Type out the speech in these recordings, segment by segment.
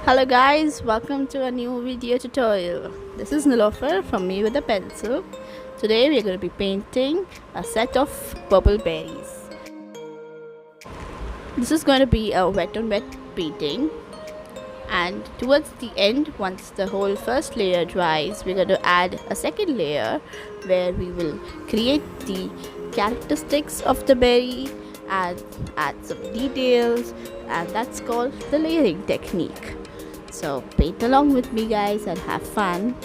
Hello guys, welcome to a new video tutorial. This is Nilofer from Me with a Pencil. Today we are going to be painting a set of purple berries. This is going to be a wet on wet painting, and towards the end, once the whole first layer dries, we're going to add a second layer where we will create the characteristics of the berry and add some details, and that's called the layering technique. So paint along with me guys and have fun.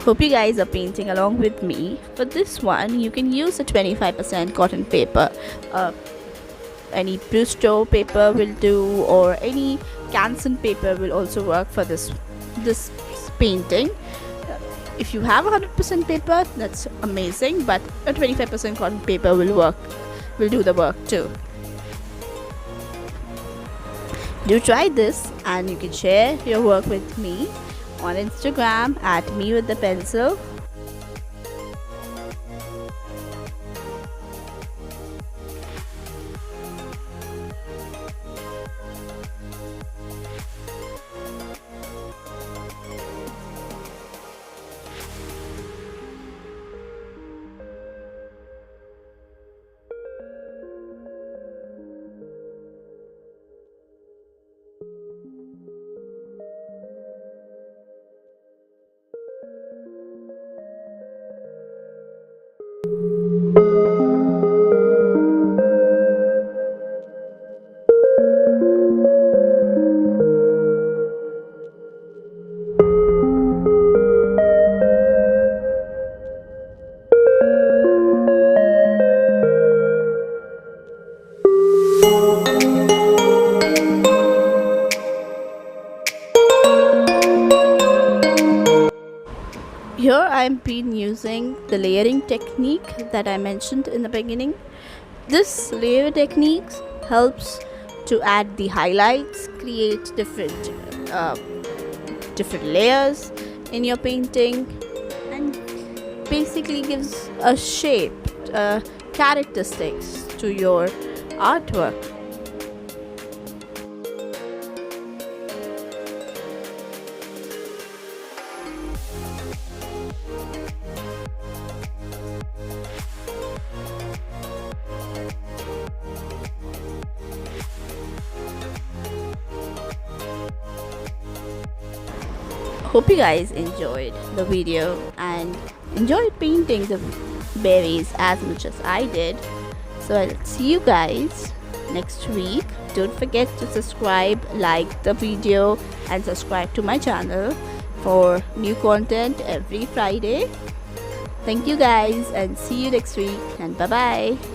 Hope you guys are painting along with me. For this one, you can use a 25% cotton paper. Any Bristol paper will do, or any Canson paper will also work for this painting. If you have 100% paper, that's amazing, but a 25% cotton paper will do the work too. Do try this, and you can share your work with me on Instagram at Me with the Pencil. Here I've been using the layering technique that I mentioned in the beginning. This layer technique helps to add the highlights, create different layers in your painting, and basically gives a shape, characteristics to your artwork. Hope you guys enjoyed the video and enjoyed painting the berries as much as I did. So I'll see you guys next week. Don't forget to subscribe, like the video, and subscribe to my channel for new content every Friday. Thank you guys, and see you next week, and bye bye.